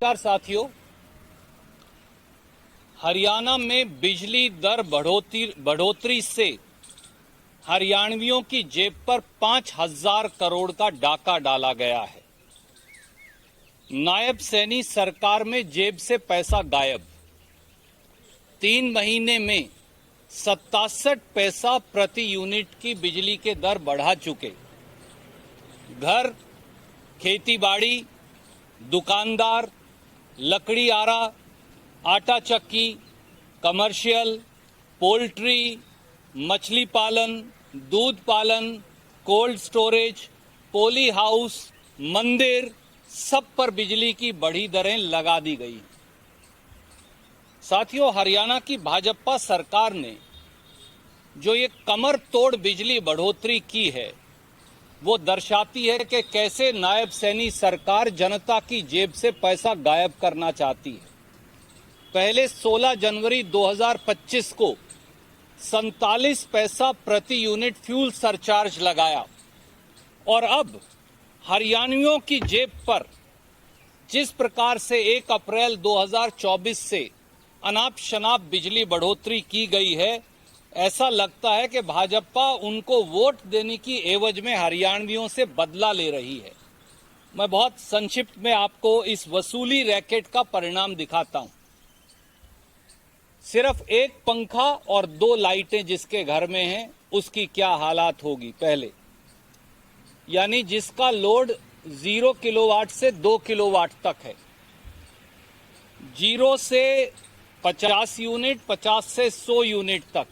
नमस्कार साथियों। हरियाणा में बिजली दर बढ़ोतरी से हरियाणवियों की जेब पर 5,000 करोड़ का डाका डाला गया है। नायब सैनी सरकार में जेब से पैसा गायब। 3 महीने में 67 पैसा प्रति यूनिट की बिजली के दर बढ़ा चुके। घर, खेतीबाड़ी, दुकानदार, लकड़ी आरा, आटा चक्की, कमर्शियल, पोल्ट्री, मछली पालन, दूध पालन, कोल्ड स्टोरेज, पोली हाउस, मंदिर, सब पर बिजली की बढ़ी दरें लगा दी गई। साथियों, हरियाणा की भाजपा सरकार ने जो ये कमर तोड़ बिजली बढ़ोतरी की है वो दर्शाती है कि कैसे नायब सैनी सरकार जनता की जेब से पैसा गायब करना चाहती है। पहले 16 जनवरी 2025 को 47 पैसा प्रति यूनिट फ्यूल सरचार्ज लगाया और अब हरियाणवियों की जेब पर जिस प्रकार से 1 अप्रैल 2024 से अनाप शनाप बिजली बढ़ोतरी की गई है, ऐसा लगता है कि भाजपा उनको वोट देने की एवज में हरियाणवियों से बदला ले रही है। मैं बहुत संक्षिप्त में आपको इस वसूली रैकेट का परिणाम दिखाता हूं। सिर्फ एक पंखा और 2 लाइटें जिसके घर में हैं, उसकी क्या हालात होगी। पहले यानी जिसका लोड 0 किलोवाट से 2 किलोवाट तक है, 0 से 50 यूनिट, 50 से 100 यूनिट तक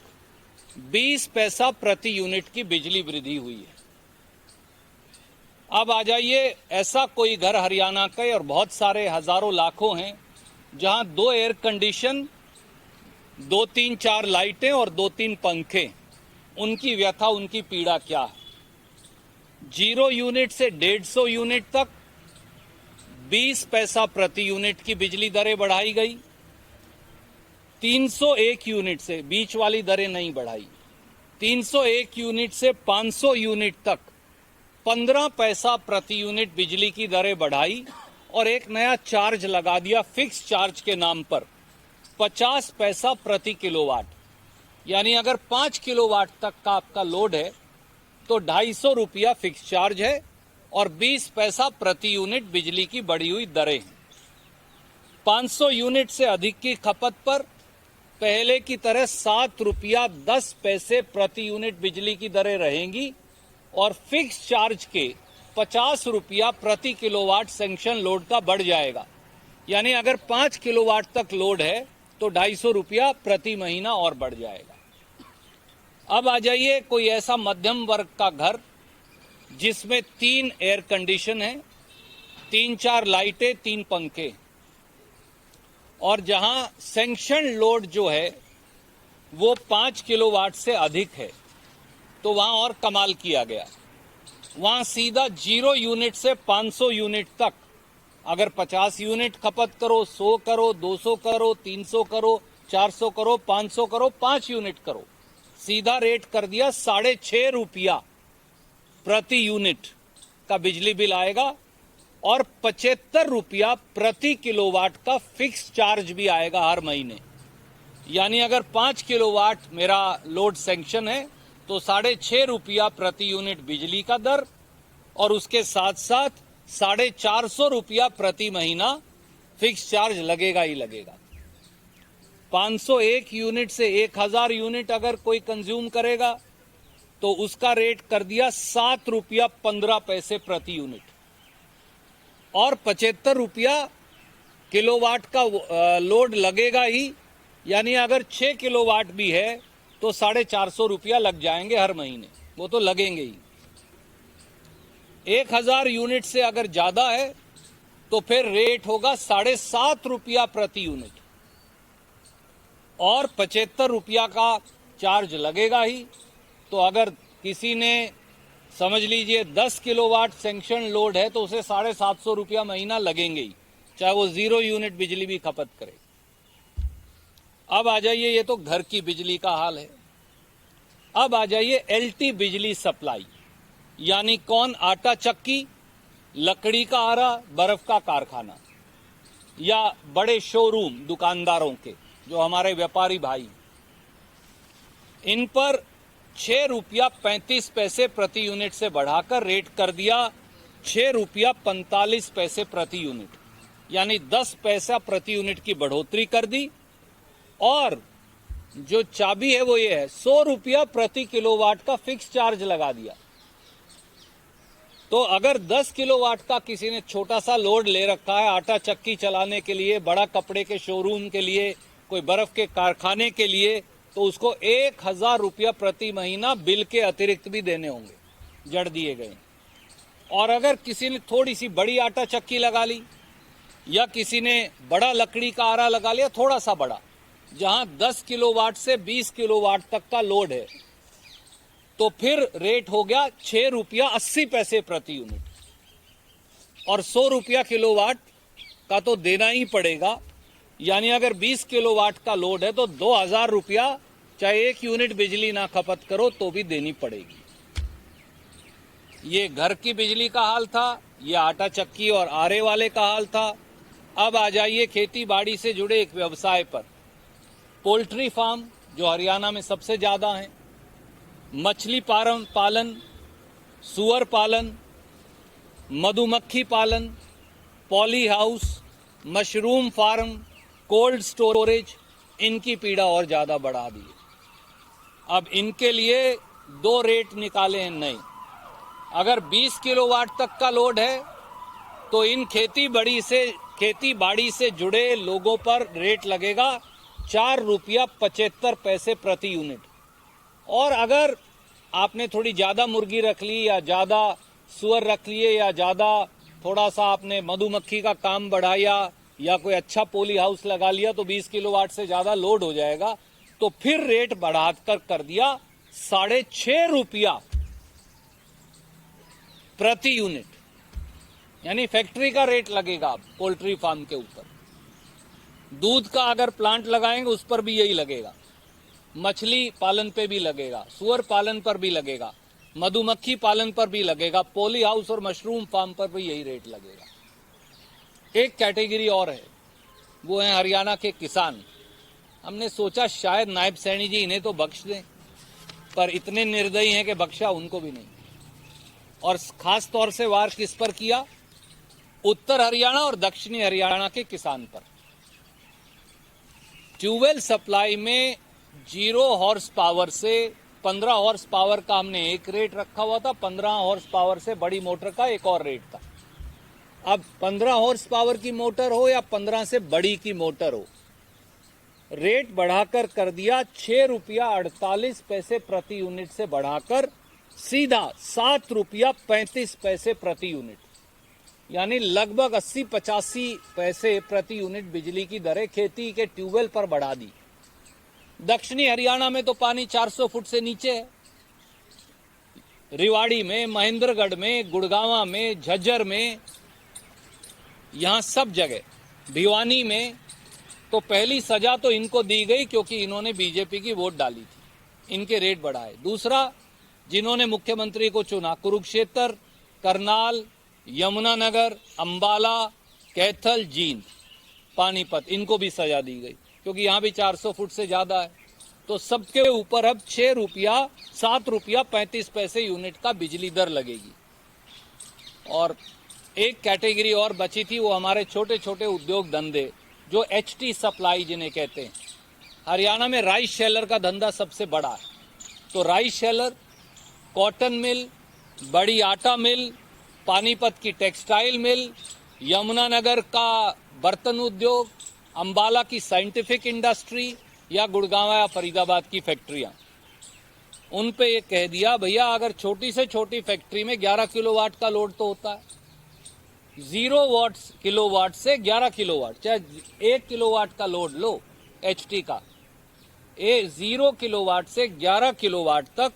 20 पैसा प्रति यूनिट की बिजली वृद्धि हुई है। अब आ जाइए, ऐसा कोई घर हरियाणा के और बहुत सारे हजारों लाखों हैं जहां 2 एयर कंडीशन, 2-3-4 लाइटें और 2-3 पंखे, उनकी व्यथा, उनकी पीड़ा क्या है। 0 यूनिट से 150 यूनिट तक 20 पैसा प्रति यूनिट की बिजली दरें बढ़ाई गई। 301 यूनिट से, बीच वाली दरें नहीं बढ़ाई, 301 यूनिट से 500 यूनिट तक 15 पैसा प्रति यूनिट बिजली की दरें बढ़ाई और एक नया चार्ज लगा दिया फिक्स चार्ज के नाम पर, 50 पैसा प्रति किलोवाट। यानी अगर 5 किलोवाट तक का आपका लोड है तो 250 रुपया फिक्स चार्ज है और 20 पैसा प्रति यूनिट बिजली की बढ़ी हुई दरें हैं। 500 यूनिट से अधिक की खपत पर पहले की तरह 7 रुपया 10 पैसे प्रति यूनिट बिजली की दरें रहेंगी और फिक्स चार्ज के 50 रुपया प्रति किलोवाट सैंक्शन लोड का बढ़ जाएगा। यानी अगर 5 किलोवाट तक लोड है तो 250 रुपया प्रति महीना और बढ़ जाएगा। अब आ जाइए कोई ऐसा मध्यम वर्ग का घर जिसमें 3 एयर कंडीशन है, 3-4 लाइटें, 3 पंखे और जहां सैंक्शन लोड जो है वो 5 किलोवाट से अधिक है, तो वहां और कमाल किया गया। वहां सीधा 0 यूनिट से 500 यूनिट तक अगर 50 यूनिट खपत करो, 100 करो, 200 करो, 300 करो, 400 करो, 500 करो, 5 यूनिट करो, सीधा रेट कर दिया 6.5 रुपया प्रति यूनिट का बिजली बिल आएगा और 75 रुपया प्रति किलोवाट का फिक्स चार्ज भी आएगा हर महीने। यानी अगर 5 किलोवाट मेरा लोड सैंक्शन है तो 6.5 रुपया प्रति यूनिट बिजली का दर और उसके साथ साथ 450 रुपया प्रति महीना फिक्स चार्ज लगेगा ही लगेगा। 501 यूनिट से 1000 यूनिट अगर कोई कंज्यूम करेगा तो उसका रेट कर दिया 7 रुपया 15 पैसे प्रति यूनिट और 75 रुपया किलोवाट का लोड लगेगा ही। यानी अगर 6 किलोवाट भी है तो 450 रुपया लग जाएंगे हर महीने, वो तो लगेंगे ही। 1000 यूनिट से अगर ज्यादा है तो फिर रेट होगा 7.5 रुपया प्रति यूनिट और 75 रुपया का चार्ज लगेगा ही। तो अगर किसी ने समझ लीजिए 10 किलोवाट सैंक्शन लोड है तो उसे 750 रुपया महीना लगेंगे ही, चाहे वो 0 यूनिट बिजली भी खपत करे। अब आ जाइए, ये तो घर की बिजली का हाल है। अब आ जाइए एलटी बिजली सप्लाई, यानी कौन, आटा चक्की, लकड़ी का आरा, बर्फ का कारखाना। या बड़े शोरूम दुकानदारों के, जो हमारे व्यापारी भाई, इन पर 6 रुपया 35 पैसे प्रति यूनिट से बढ़ाकर रेट कर दिया 6 रुपया 45 पैसे प्रति यूनिट, यानी 10 पैसा प्रति यूनिट की बढ़ोतरी कर दी। और जो चाबी है वो ये है, 100 रुपया प्रति किलोवाट का फिक्स चार्ज लगा दिया। तो अगर 10 किलोवाट का किसी ने छोटा सा लोड ले रखा है आटा चक्की चलाने के लिए, बड़ा कपड़े के शोरूम के लिए, कोई बर्फ के कारखाने के लिए, तो उसको 1000 रुपया प्रति महीना बिल के अतिरिक्त भी देने होंगे, जड़ दिए गए। और अगर किसी ने थोड़ी सी बड़ी आटा चक्की लगा ली या किसी ने बड़ा लकड़ी का आरा लगा लिया, थोड़ा सा बड़ा, जहां 10 किलोवाट से 20 किलोवाट तक का लोड है, तो फिर रेट हो गया 6 रुपया 80 पैसे प्रति यूनिट। और 100 रुपया किलोवाट का तो देना ही पड़ेगा, यानी अगर 20 किलोवाट का लोड है तो 2000 रुपया, चाहे 1 यूनिट बिजली ना खपत करो तो भी देनी पड़ेगी। ये घर की बिजली का हाल था, ये आटा चक्की और आरे वाले का हाल था। अब आ जाइए खेती बाड़ी से जुड़े एक व्यवसाय पर। पोल्ट्री फार्म जो हरियाणा में सबसे ज्यादा हैं, मछली पालन, सुअर पालन, मधुमक्खी पालन, poly house, mushroom farm, cold storage, इनकी पीड़ा और ज्यादा बढ़ा दी है। अब इनके लिए 2 रेट निकाले हैं नए। अगर 20 किलोवाट तक का लोड है तो इन खेती बाड़ी से जुड़े लोगों पर रेट लगेगा 4 रुपया 75 पैसे प्रति यूनिट। और अगर आपने थोड़ी ज्यादा मुर्गी रख ली या ज्यादा सुअर रख लिए या ज्यादा थोड़ा सा आपने मधुमक्खी का काम बढ़ाया या कोई अच्छा पोली हाउस लगा लिया, तो 20 किलोवाट से ज्यादा लोड हो जाएगा, तो फिर रेट बढ़ाकर कर दिया 6.5 रुपया प्रति यूनिट, यानी फैक्ट्री का रेट लगेगा पोल्ट्री फार्म के ऊपर। दूध का अगर प्लांट लगाएंगे उस पर भी यही लगेगा, मछली पालन पे भी लगेगा, सुअर पालन पर भी लगेगा, मधुमक्खी पालन पर भी लगेगा, पॉली हाउस और मशरूम फार्म पर भी यही रेट लगेगा। एक कैटेगरी और है, वो है हरियाणा के किसान। हमने सोचा शायद नायब सैनी जी इन्हें तो बख्श दें, पर इतने निर्दयी हैं कि बख्शा उनको भी नहीं। और खास तौर से वार किस पर किया? उत्तर हरियाणा और दक्षिणी हरियाणा के किसान पर। ट्यूबवेल सप्लाई में 0 हॉर्स पावर से 15 हॉर्स पावर का हमने एक रेट रखा हुआ था, 15 हॉर्स पावर से बड़ी मोटर का एक और रेट था। अब 15 हॉर्स पावर की मोटर हो या 15 से बड़ी की मोटर हो, रेट बढ़ाकर कर दिया 6 रुपया 48 पैसे प्रति यूनिट से बढ़ाकर सीधा 7 रुपया 35 पैसे प्रति यूनिट, यानी लगभग 80-85 पैसे प्रति यूनिट बिजली की दरें खेती के ट्यूबवेल पर बढ़ा दी। दक्षिणी हरियाणा में तो पानी 400 फुट से नीचे है। रिवाड़ी में, महेंद्रगढ़ में, गुड़गांवा में, झज्जर में, यहां सब जगह, भिवानी में, तो पहली सजा तो इनको दी गई क्योंकि इन्होंने बीजेपी की वोट डाली थी, इनके रेट बढ़ाए। दूसरा, जिन्होंने मुख्यमंत्री को चुना, कुरुक्षेत्र, करनाल, यमुनानगर, अंबाला, कैथल, जींद, पानीपत, इनको भी सजा दी गई क्योंकि यहां भी 400 फुट से ज्यादा है। तो सबके ऊपर अब 7 रुपया 35 पैसे यूनिट का बिजली दर लगेगी। और एक कैटेगरी और बची थी, वो हमारे छोटे छोटे उद्योग धंधे, जो HT सप्लाई जिन्हें कहते हैं। हरियाणा में राइस शेलर का धंधा सबसे बड़ा है, तो राइस शेलर, कॉटन मिल, बड़ी आटा मिल, पानीपत की टेक्सटाइल मिल, यमुनानगर का बर्तन उद्योग, अंबाला की साइंटिफिक इंडस्ट्री या गुड़गांव या फरीदाबाद की फैक्ट्रियां, उन पे ये कह दिया भैया अगर छोटी से छोटी फैक्ट्री में 11 किलोवाट का लोड तो होता है, 0 किलोवाट से 11 किलोवाट, चाहे 1 किलोवाट का लोड लो HT का, 0 किलोवाट से 11 किलोवाट तक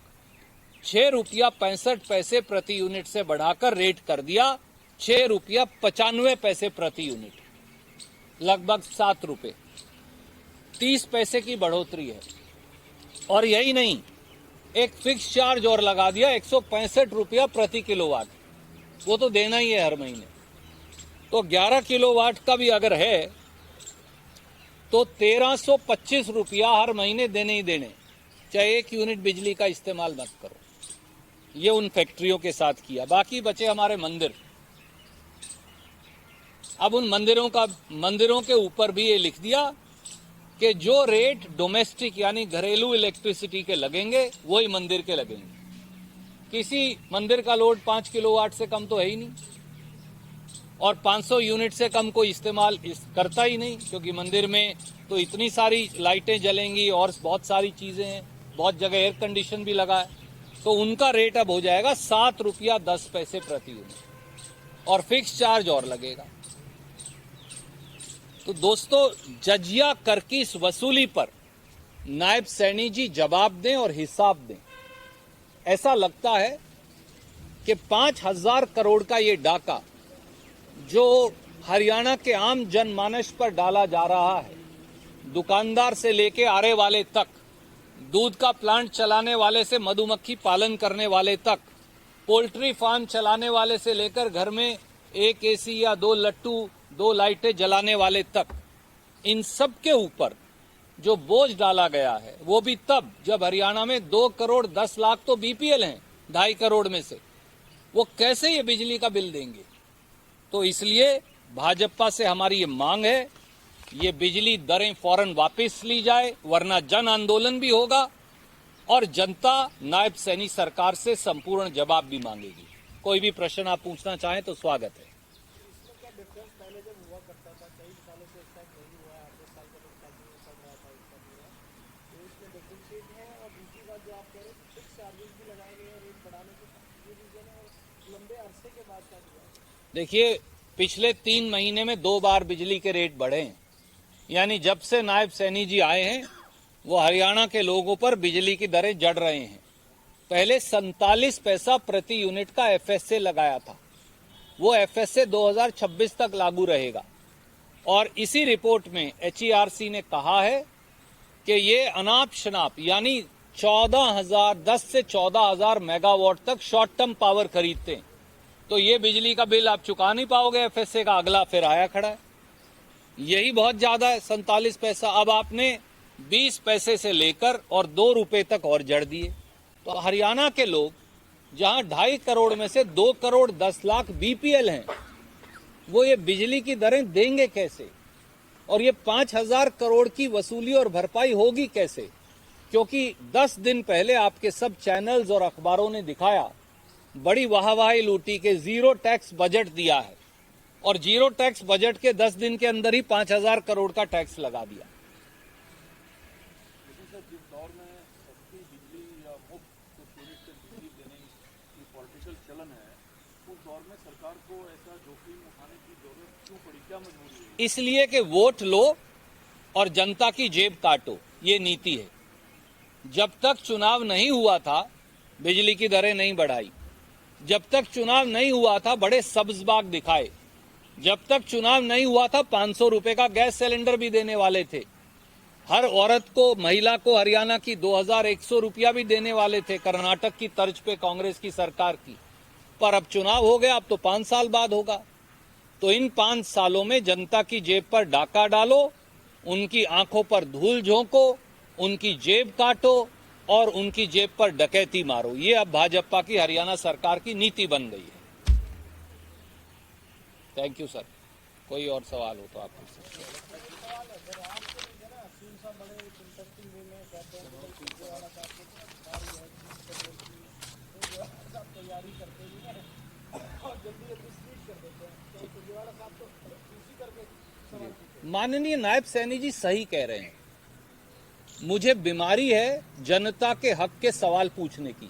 6 रुपया 65 पैसे प्रति यूनिट से बढ़ाकर रेट कर दिया 6 रुपया 95 पैसे प्रति यूनिट, लगभग 7 रुपए, 30 पैसे की बढ़ोतरी है। और यही नहीं, एक फिक्स चार्ज और लगा दिया 165 रुपया प्रति किलोवाट, वो तो देना ही है हर महीने। तो 11 किलोवाट का भी अगर है तो 1325 रुपया हर महीने देने ही देने, चाहे 1 यूनिट बिजली का इस्तेमाल मत करो। ये उन फैक्ट्रियों के साथ किया। बाकी बचे हमारे मंदिर। अब उन मंदिरों के ऊपर भी ये लिख दिया कि जो रेट डोमेस्टिक यानी घरेलू इलेक्ट्रिसिटी के लगेंगे वही मंदिर के लगेंगे। किसी मंदिर का लोड 5 किलोवाट से कम तो है ही नहीं, और 500 यूनिट से कम कोई इस्तेमाल करता ही नहीं, क्योंकि मंदिर में तो इतनी सारी लाइटें जलेंगी और बहुत सारी चीजें हैं, बहुत जगह एयर कंडीशन भी लगा है। तो उनका रेट अब हो जाएगा 7 रुपया 10 पैसे प्रति यूनिट, और फिक्स चार्ज और लगेगा। तो दोस्तों, जजिया कर की इस वसूली पर नायब सैनी जी जवाब दें और हिसाब दें। ऐसा लगता है कि 5,000 करोड़ का ये डाका जो हरियाणा के आम जनमानस पर डाला जा रहा है, दुकानदार से लेके आरे वाले तक, दूध का प्लांट चलाने वाले से मधुमक्खी पालन करने वाले तक, पोल्ट्री फार्म चलाने वाले से लेकर घर में 1 एसी या 2 लट्टू 2 लाइटें जलाने वाले तक, इन सब के ऊपर जो बोझ डाला गया है वो भी तब जब हरियाणा में 2 करोड़ 10 लाख तो बीपीएल हैं, 2.5 करोड़ में से वो कैसे ये बिजली का बिल देंगे। तो इसलिए भाजपा से हमारी ये मांग है, ये बिजली दरें फौरन वापस ली जाए, वरना जन आंदोलन भी होगा और जनता नायब सैनी सरकार से संपूर्ण जवाब भी मांगेगी। कोई भी प्रश्न आप पूछना चाहें तो स्वागत है। देखिए, पिछले 3 महीने में 2 बार बिजली के रेट बढ़े हैं, यानी जब से नायब सैनी जी आए हैं वो हरियाणा के लोगों पर बिजली की दरें जड़ रहे हैं। पहले 47 पैसा प्रति यूनिट का एफएसए लगाया था, वो एफएसए 2026 तक लागू रहेगा। और इसी रिपोर्ट में एचईआरसी ने कहा है कि ये अनाप शनाप यानी 10 से 14,000 मेगावाट तक शॉर्ट टर्म पावर खरीदते हैं, तो ये बिजली का बिल आप चुका नहीं पाओगे। एफएसए का अगला फिर आया खड़ा है, यही बहुत ज्यादा है 47 पैसा। अब आपने 20 पैसे से लेकर और 2 रुपए तक और जड़ दिए। तो हरियाणा के लोग जहां 2.5 करोड़ में से 2 करोड़ 10 लाख बीपीएल हैं, वो ये बिजली की दरें देंगे कैसे? और ये 5,000 करोड़ की वसूली और भरपाई होगी कैसे? क्योंकि 10 दिन पहले आपके सब चैनल्स और अखबारों ने दिखाया, बड़ी वाहवाही लूटी के जीरो टैक्स बजट दिया है, और जीरो टैक्स बजट के 10 दिन के अंदर ही 5,000 करोड़ का टैक्स लगा दिया। लेकिन सर, जिस दौर में सस्ती बिजली या मुफ्त यूनिट से बिजली देने की पॉलिटिकल चलन है, उस दौर में सरकार को ऐसा जोखिम उठाने की जरूरत क्यों पड़ी, क्या मजबूरी है? इसलिए कि वोट लो और जनता की जेब काटो, ये नीति है। जब तक चुनाव नहीं हुआ था बिजली की दरें नहीं बढ़ाई, जब तक चुनाव नहीं हुआ था बड़े सब्जबाग दिखाए, जब तक चुनाव नहीं हुआ था 500 रुपए का गैस सिलेंडर भी देने वाले थे, हर औरत को, महिला को हरियाणा की 2,100 रुपया भी देने वाले थे, कर्नाटक की तर्ज पे कांग्रेस की सरकार की। पर अब चुनाव हो गया, अब तो 5 साल बाद होगा। तो इन 5 सालों में जनता की जेब पर डाका डालो, उनकी आंखों पर धूल झोंको, उनकी जेब काटो और उनकी जेब पर डकैती मारो। ये अब भाजपा की हरियाणा सरकार की नीति बन गई है। Thank you sir. कोई और सवाल हो तो आप पूछ सकते हैं। माननीय नायब सैनी जी सही कह रहे हैं, मुझे बीमारी है जनता के हक के सवाल पूछने की,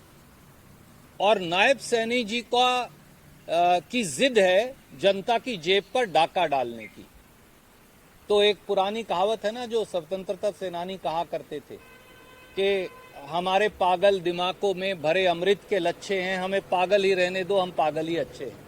और नायब सैनी जी की जिद है जनता की जेब पर डाका डालने की। तो एक पुरानी कहावत है ना, जो स्वतंत्रता सेनानी कहा करते थे कि हमारे पागल दिमागों में भरे अमृत के लच्छे हैं, हमें पागल ही रहने दो, हम पागल ही अच्छे हैं।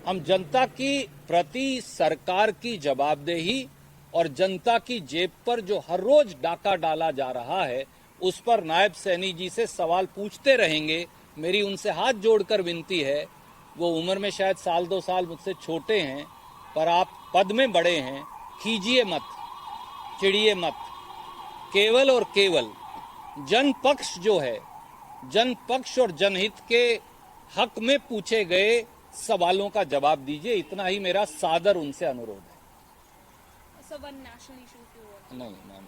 हम जनता की प्रति सरकार की जवाबदेही और जनता की जेब पर जो हर रोज डाका डाला जा रहा है, उस पर नायब सैनी जी से सवाल पूछते रहेंगे। मेरी उनसे हाथ जोड़कर विनती है, वो उम्र में शायद 1-2 साल मुझसे छोटे हैं, पर आप पद में बड़े हैं, खींचिए मत, चिढ़िए मत। केवल और केवल जनपक्ष जो है, जनपक्ष और जनहित के हक में पूछे गए सवालों का जवाब दीजिए, इतना ही मेरा सादर उनसे अनुरोध है। So one national issue if you want. नहीं मैम,